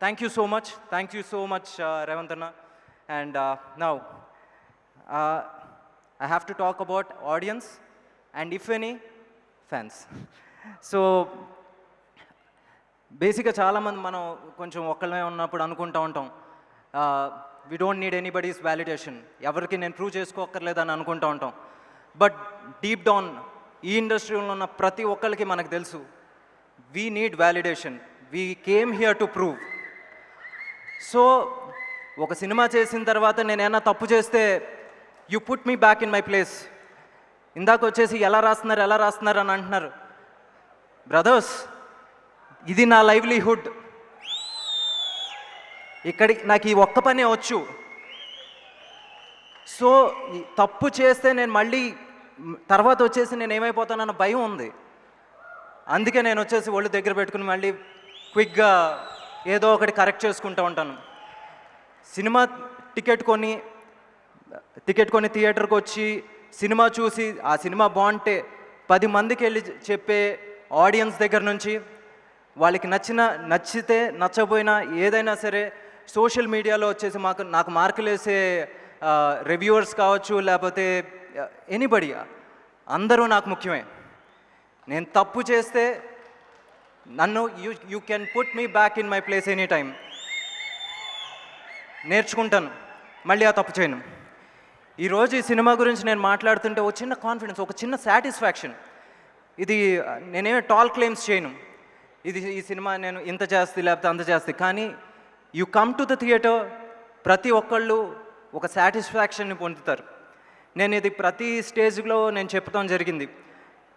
Thank you so much. Thank you so much, Revantana. And now, I have to talk about audience and, if any, fans. So, బేసిక్గా చాలామంది మనం కొంచెం ఒక్కళ్ళమే ఉన్నప్పుడు అనుకుంటూ ఉంటాం, we don't need anybody's validation, ఎవరికి నేను ప్రూవ్ చేసుకోక్కర్లేదని అనుకుంటూ ఉంటాం. బట్ డీప్ డౌన్ ఈ ఇండస్ట్రీలో ఉన్న ప్రతి ఒక్కరికి మనకు తెలుసు, we need validation, we came here to prove. So ఒక సినిమా చేసిన తర్వాత నేను ఏమైనా తప్పు చేస్తే you put me back in my place. ఇందాక వచ్చేసి ఎలా రాస్తున్నారు అని అంటున్నారు. బ్రదర్స్, ఇది నా లైవ్లీహుడ్. నాకు ఈ ఒక్క పనే వచ్చు. సో తప్పు చేస్తే నేను మళ్ళీ తర్వాత వచ్చేసి నేను ఏమైపోతానన్న భయం ఉంది. అందుకే నేను వచ్చేసి ఒళ్ళు దగ్గర పెట్టుకుని మళ్ళీ క్విక్గా ఏదో ఒకటి కరెక్ట్ చేసుకుంటూ ఉంటాను. సినిమా టికెట్ కొని థియేటర్కి వచ్చి సినిమా చూసి ఆ సినిమా బాగుంటే 10 మందికి వెళ్ళి చెప్పే ఆడియన్స్ దగ్గర నుంచి, వాళ్ళకి నచ్చితే నచ్చకపోయినా ఏదైనా సరే సోషల్ మీడియాలో వచ్చేసి నాకు మార్కులు వేసే రివ్యూవర్స్ కావచ్చు, లేకపోతే ఎనీబడి, అందరూ నాకు ముఖ్యమే. నేను తప్పు చేస్తే నన్ను you can put me back in my place any time. నేర్చుకుంటాను, మళ్ళీ ఆ తప్పు చేయను. ఈరోజు ఈ సినిమా గురించి నేను మాట్లాడుతుంటే ఒక చిన్న కాన్ఫిడెన్స్, ఒక చిన్న సాటిస్ఫాక్షన్. ఇది నేనేమి టాల్ క్లెయిమ్స్ చేయను, ఈ సినిమా నేను ఇంత చేస్తే లేకపోతే అంత చేస్తే, కానీ you come to the theatre, ప్రతి ఒక్కళ్ళు ఒక సాటిస్ఫాక్షన్ని పొందుతారు. నేను ఇది ప్రతి స్టేజ్లో నేను చెప్పడం జరిగింది.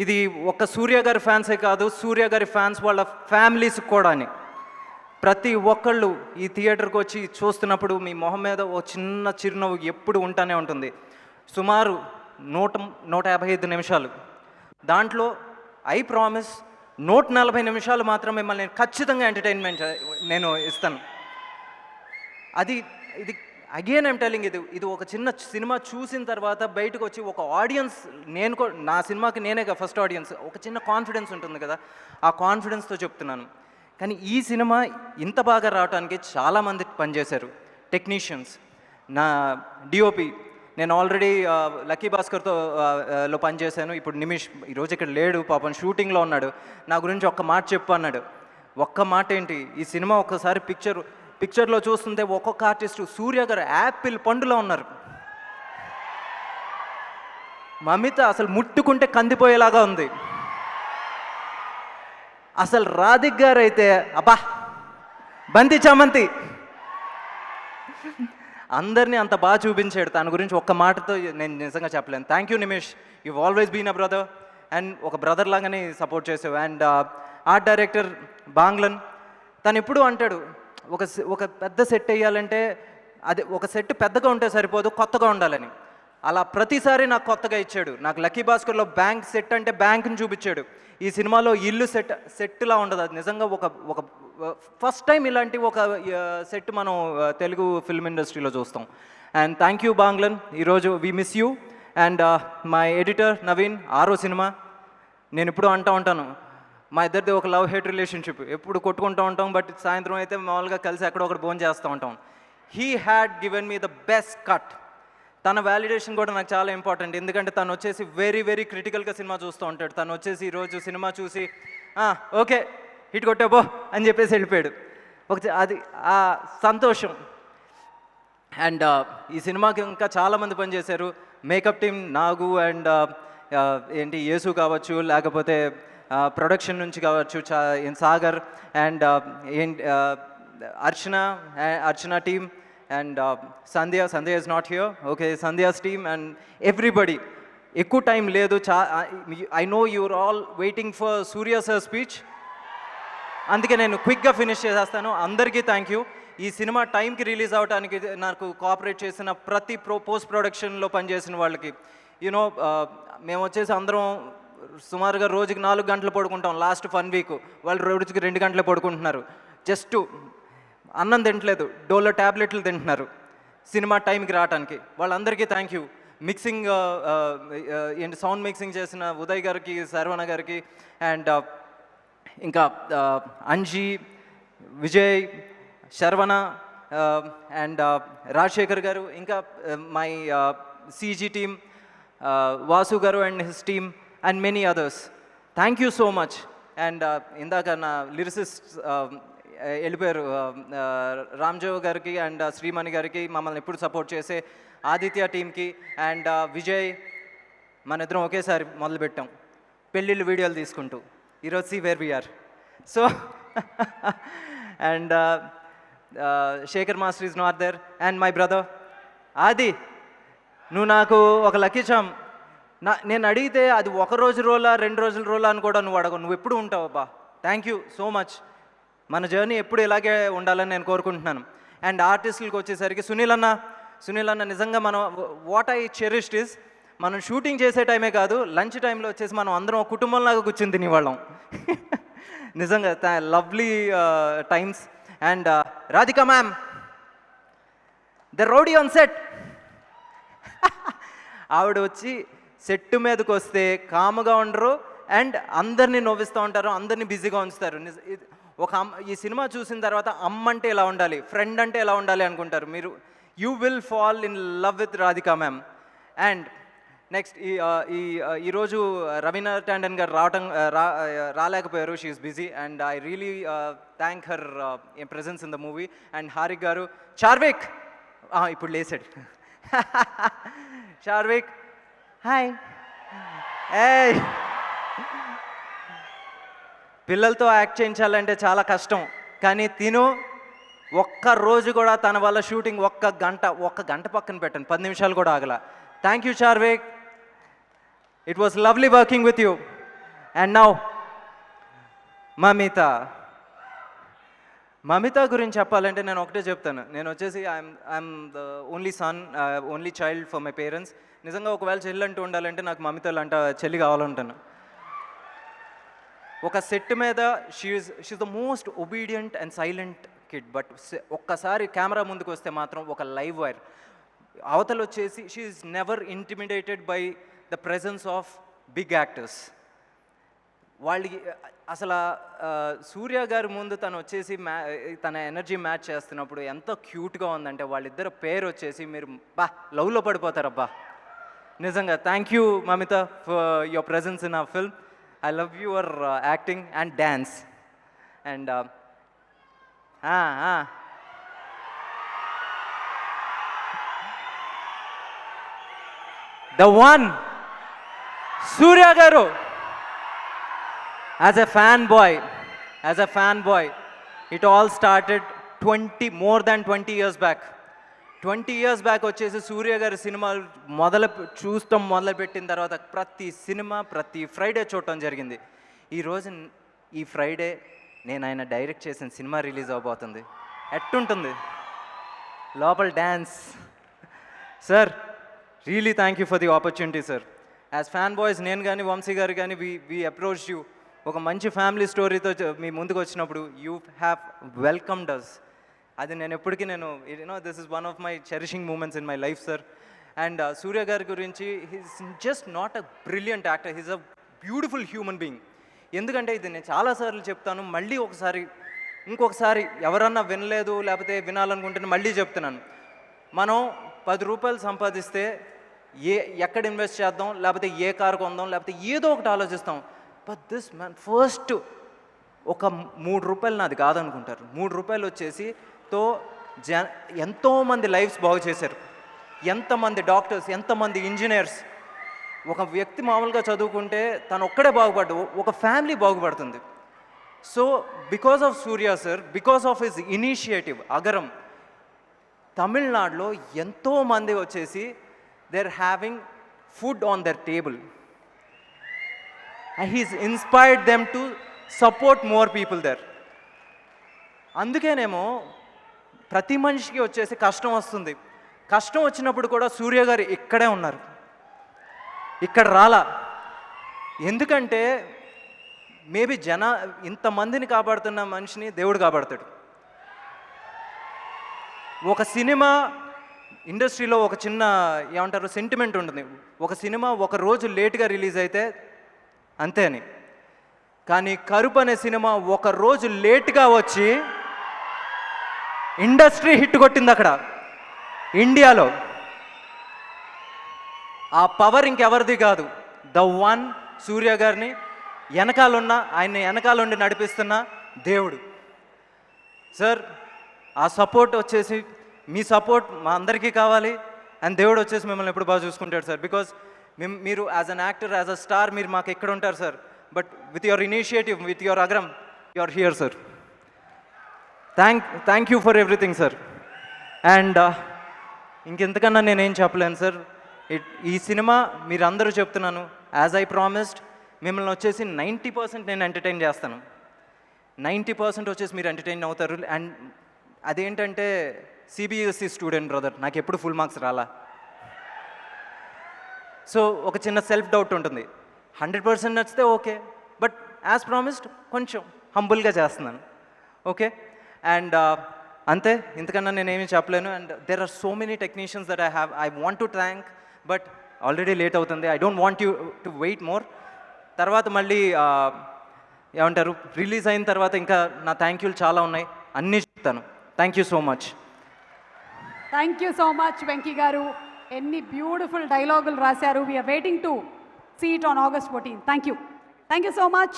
ఇది ఒక సూర్య గారి ఫ్యాన్సే కాదు, సూర్య గారి ఫ్యాన్స్ వాళ్ళ ఫ్యామిలీస్ కూడా అని. ప్రతి ఒక్కళ్ళు ఈ థియేటర్కి వచ్చి చూస్తున్నప్పుడు మీ మొహం మీద ఓ చిన్న చిరునవ్వు ఎప్పుడు ఉంటానే ఉంటుంది. సుమారు 155 నిమిషాలు, దాంట్లో ఐ ప్రామిస్ 140 నిమిషాలు మాత్రం మిమ్మల్ని నేను ఖచ్చితంగా ఎంటర్టైన్మెంట్ నేను ఇస్తాను. ఇది అగైన్ ఐమ్ టెల్లింగ్, ఇది ఒక చిన్న సినిమా చూసిన తర్వాత బయటకు వచ్చి ఒక ఆడియన్స్, నా సినిమాకి నేనే ఫస్ట్ ఆడియన్స్, ఒక చిన్న కాన్ఫిడెన్స్ ఉంటుంది కదా, ఆ కాన్ఫిడెన్స్తో చెప్తున్నాను. కానీ ఈ సినిమా ఇంత బాగా రావడానికి చాలామంది పనిచేశారు. టెక్నీషియన్స్, నా డిఓపి, నేను ఆల్రెడీ లక్కీ భాస్కర్తో లో పనిచేశాను. ఇప్పుడు నిమిష్ ఈరోజు ఇక్కడ లేడు, పాపం షూటింగ్లో ఉన్నాడు. నా గురించి ఒక్క మాట చెప్పు అన్నాడు. ఒక్క మాట ఏంటి, ఈ సినిమా ఒక్కసారి పిక్చర్లో చూస్తుంటే ఒక్కొక్క ఆర్టిస్టు సూర్య గారు యాపిల్ పండులో ఉన్నారు. మమిత అసలు ముట్టుకుంటే కందిపోయేలాగా ఉంది. అసలు రాధిక్ గారు అయితే అబ్బా బంతి చామంతి, అందరినీ అంత బాగా చూపించాడు. తన గురించి ఒక్క మాటతో నేను నిజంగా చెప్పలేను. Thank you Nimish, you always been a brother, and ఒక బ్రదర్ లాగానే సపోర్ట్ చేసావు. అండ్ ఆర్ట్ డైరెక్టర్ బాంగ్లన్, తను ఎప్పుడూ అంటాడు, ఒక పెద్ద సెట్ వేయాలంటే అది ఒక సెట్ పెద్దగా ఉంటే సరిపోదు, కొత్తగా ఉండాలని. అలా ప్రతిసారి నాకు కొత్తగా ఇచ్చాడు. నాకు లక్కీ భాస్కర్లో బ్యాంక్ సెట్ అంటే బ్యాంక్ని చూపించాడు. ఈ సినిమాలో ఇల్లు సెట్లా ఉండదు, అది నిజంగా ఒక ఫస్ట్ టైం ఇలాంటి ఒక సెట్ మనం తెలుగు ఫిల్మ్ ఇండస్ట్రీలో చూస్తాం. అండ్ థ్యాంక్ యూ బాంగ్లన్, ఈరోజు we miss you. And my editor Naveen, 6వ సినిమా. నేను ఎప్పుడూ అంటూ ఉంటాను, మా ఇద్దరిది ఒక లవ్ హేట్ రిలేషన్షిప్, ఎప్పుడు కొట్టుకుంటూ ఉంటాం, బట్ సాయంత్రం అయితే మామూలుగా కలిసి ఎక్కడో ఒకటి భోజనం చేస్తూ ఉంటాం. He had given me the best cut. తన వ్యాలిడేషన్ కూడా నాకు చాలా ఇంపార్టెంట్, ఎందుకంటే తను వచ్చేసి వెరీ వెరీ క్రిటికల్గా సినిమా చూస్తూ ఉంటాడు. తను వచ్చేసి ఈరోజు సినిమా చూసి ఓకే హిట్ కొట్టాబో అని చెప్పేసి వెళ్ళిపోయాడు. అది ఆ సంతోషం. అండ్ ఈ సినిమాకి ఇంకా చాలామంది పనిచేశారు. మేకప్ టీమ్ నాగు అండ్ యేసు కావచ్చు, లేకపోతే ప్రొడక్షన్ నుంచి కావచ్చు Sagar and Archana team, and Sandhya is not here. Okay, Sandhya's team and everybody. ఎక్కువ టైం లేదు. I know you're all waiting for Surya sir's speech. అందుకే నేను క్విక్గా ఫినిష్ చేసేస్తాను. అందరికీ థ్యాంక్ యూ. ఈ సినిమా టైంకి రిలీజ్ అవడానికి నాకు కోఆపరేట్ చేసిన ప్రతి పోస్ట్ ప్రొడక్షన్లో పనిచేసిన వాళ్ళకి, యూనో మేము వచ్చేసి అందరం సుమారుగా రోజుకి 4 గంటలు పడుకుంటాం. లాస్ట్ 1 వీక్ వాళ్ళు రోజుకి 2 గంటలే పడుకుంటున్నారు. జస్ట్ అన్నం తింటలేదు, డోలో ట్యాబ్లెట్లు తింటున్నారు సినిమా టైంకి రావడానికి. వాళ్ళందరికీ thank you. Mixing sound mixing చేసిన ఉదయ్ గారికి, శర్వణ గారికి, అండ్ ఇంకా అంజీ, విజయ్, శర్వణ అండ్ రాజశేఖర్ గారు, ఇంకా మై సీజీ టీమ్, వాసు గారు and his team and many others. Thank you so much. And ఇందాక నా లిరిసిస్ట్ వెళ్ళిపోయారు, రామ్జో గారికి అండ్ శ్రీమణి గారికి, మమ్మల్ని ఎప్పుడు సపోర్ట్ చేసే ఆదిత్య టీమ్కి అండ్ విజయ్. మన ఇద్దరం ఒకేసారి మొదలుపెట్టాం పెళ్ళిళ్ళు వీడియోలు తీసుకుంటూ. ఈరోజు see where we are. So and Shekhar master is not there and my brother Aadi. నువ్వు నాకు ఒక లక్కీ చామ్. నేను అడిగితే అది ఒక రోజు రోలా 2 రోజుల రోలా అని కూడా నువ్వు అడగవు. నువ్వు ఎప్పుడు ఉంటావు అబ్బా. Thank you so much. మన జర్నీ ఎప్పుడు ఇలాగే ఉండాలని నేను కోరుకుంటున్నాను. అండ్ ఆర్టిస్టులకు వచ్చేసరికి సునీల్ అన్న నిజంగా మనం వాట్ ఐ చెరిష్డ్ ఇస్, మనం షూటింగ్ చేసే టైమే కాదు, లంచ్ టైంలో వచ్చేసి మనం అందరం ఒక కుటుంబంలాగా కూర్చుని తినేవాళ్ళం. నిజంగా lovely times. And Radhika ma'am, the rowdy on set. ఆవిడ వచ్చి సెట్ మీదకి వస్తే కాముగా ఉండరు అండ్ అందరినీ నవ్విస్తూ ఉంటారు, అందరినీ బిజీగా ఉంచుతారు. ఈ సినిమా చూసిన తర్వాత అమ్మ అంటే ఎలా ఉండాలి, ఫ్రెండ్ అంటే ఎలా ఉండాలి అనుకుంటారు మీరు. You will fall in love with Radhika ma'am. And next ఈరోజు రవీనా టాండన్ గారు రాలేకపోయారు, she is busy and I really thank her presence in the movie. And Harik garu, Charvik ఇప్పుడు లేసాడు. చార్విక్ హాయ్. ఏయ్, పిల్లలతో యాక్ట్ చేయించాలంటే చాలా కష్టం, కానీ తిను ఒక్క రోజు కూడా తన వల్ల షూటింగ్ ఒక్క గంట పక్కన పెట్టండి, 10 నిమిషాలు కూడా ఆగల. Thank you Charvik, it was lovely working with you. And now Mamitha గురించి చెప్పాలంటే నేను ఒకటే చెప్తాను. నేను వచ్చేసి I'm the only son, only child for my parents. నిజంగా ఒకవేళ చెల్లి అంటూ ఉండాలంటే నాకు మమిత లాంటి చెల్లి కావాలంటాను. ఒక సెట్ మీద she's the most obedient and silent kid, but ఒక్కసారి కెమెరా ముందుకు వస్తే మాత్రం ఒక లైవ్ వైర్. అవతల వచ్చేసి she's never intimidated by the presence of big actors. వాళ్ళకి అసలు సూర్య గారి ముందు తను వచ్చేసి తన ఎనర్జీ మ్యాచ్ చేస్తున్నప్పుడు ఎంత క్యూట్గా ఉందంటే, వాళ్ళిద్దరు పేరు వచ్చేసి మీరు లవ్లో పడిపోతారబ్బా. నిజంగా thank you Mamitha for your presence in ఆ film. I love your acting and dance. And the one, Surya Garu. As a fanboy, it all started more than 20 years back. 20 years back వచ్చేసి సూర్య గారి సినిమాలు మొదలుపెట్టిన తర్వాత ప్రతి సినిమా ప్రతి Friday చూడటం జరిగింది. ఈ ఫ్రైడే నేను ఆయన డైరెక్ట్ చేసిన సినిమా రిలీజ్ అవబోతుంది. ఎట్టుంటుంది లోపల dance. Sir really thank you for the opportunity sir. As fan boys నేను కానీ వంశీ గారు కానీ వీ అప్రోచ్ యూ. ఒక మంచి ఫ్యామిలీ స్టోరీతో మీ ముందుకు వచ్చినప్పుడు యూ హ్యావ్ వెల్కమ్డ్ అస్. అది నేను ఎప్పటికీ this is one of my cherishing moments in my life sir. And Surya గారి గురించి he's just not a brilliant actor, he's a beautiful human being. ఎందుకంటే ఇది నేను చాలాసార్లు చెప్తాను, మళ్ళీ ఇంకొకసారి ఎవరన్నా వినలేదు లేకపోతే వినాలనుకుంటే మళ్ళీ చెప్తున్నాను. మనం 10 రూపాయలు సంపాదిస్తే ఎక్కడ ఇన్వెస్ట్ చేద్దాం, లేకపోతే ఏ కారు కొందాం, లేకపోతే ఏదో ఒకటి ఆలోచిస్తాం. బట్ దిస్ మ్యాన్ ఫస్ట్ ఒక 3 రూపాయలు నాది కాదనుకుంటారు. 3 రూపాయలు వచ్చేసి ఎంతోమంది లైఫ్స్ బాగు చేశారు. ఎంతమంది డాక్టర్స్, ఎంతమంది ఇంజనీర్స్. ఒక వ్యక్తి మామూలుగా చదువుకుంటే తను ఒక్కడే బాగుపడ్డు, ఒక ఫ్యామిలీ బాగుపడుతుంది. So because of Suriya sir, because of his initiative Agaram, తమిళనాడులో ఎంతోమంది వచ్చేసి they are having food on their table. He's inspired them to support more people there. అందుకేనేమో ప్రతి మనిషికి వచ్చేసి కష్టం వస్తుంది. కష్టం వచ్చినప్పుడు కూడా సూర్య గారు ఇక్కడే ఉన్నారు, ఇక్కడ రాలా. ఎందుకంటే మేబీ ఇంతమందిని కాపాడుతున్న మనిషిని దేవుడు కాపాడుతాడు. ఒక సినిమా ఇండస్ట్రీలో ఒక చిన్న సెంటిమెంట్ ఉంటుంది. ఒక సినిమా ఒక రోజు లేట్గా రిలీజ్ అయితే అంతే అని. కానీ కరుపు అనే సినిమా ఒక రోజు లేట్గా వచ్చి ఇండస్ట్రీ హిట్ కొట్టింది అక్కడ ఇండియాలో. ఆ పవర్ ఇంకెవరిది కాదు, ద వన్ సూర్య గారిని ఆయన్ని వెనకాలండి నడిపిస్తున్న దేవుడు. సార్ ఆ సపోర్ట్ వచ్చేసి మీ సపోర్ట్ మా అందరికీ కావాలి. అండ్ దేవుడు వచ్చేసి మిమ్మల్ని ఎప్పుడు బాగా చూసుకుంటాడు సార్. బికాస్ మీరు as an actor, as a star మీరు మాకు ఎక్కడ ఉంటారు sir. But with your initiative, with your అగ్రం, you are here sir. Thank you for everything sir. And ఇంకెంతకన్నా నేనేం చెప్పలేను సార్. ఈ సినిమా మీరు అందరూ చెప్తున్నాను, యాజ్ ఐ ప్రామిస్డ్ మిమ్మల్ని వచ్చేసి 90% నేను ఎంటర్టైన్ చేస్తాను. 90% వచ్చేసి మీరు ఎంటర్టైన్ అవుతారు. అండ్ అదేంటంటే సిబిఎస్ఈ స్టూడెంట్ బ్రదర్, నాకు ఎప్పుడు ఫుల్ మార్క్స్ రాలా. సో ఒక చిన్న సెల్ఫ్ డౌట్ ఉంటుంది. 100% నచ్చితే ఓకే, బట్ యాజ్ ప్రామిస్డ్ కొంచెం హంబుల్గా చేస్తున్నాను. ఓకే. అండ్ అంతే, ఇంతకన్నా నేనేమీ చెప్పలేను. And there are so many technicians that I want to thank, but already late అవుతుంది. I don't want you to wait more. తర్వాత మళ్ళీ ఏమంటారు, రిలీజ్ అయిన తర్వాత ఇంకా నా థ్యాంక్ యూలు చాలా ఉన్నాయి, అన్నీ చెప్తాను. Thank you so much. Thank you so much Venky garu. ఎన్ని బ్యూటిఫుల్ డైలాగులు రాశారు. We are waiting to see it on August 14. Thank you so much.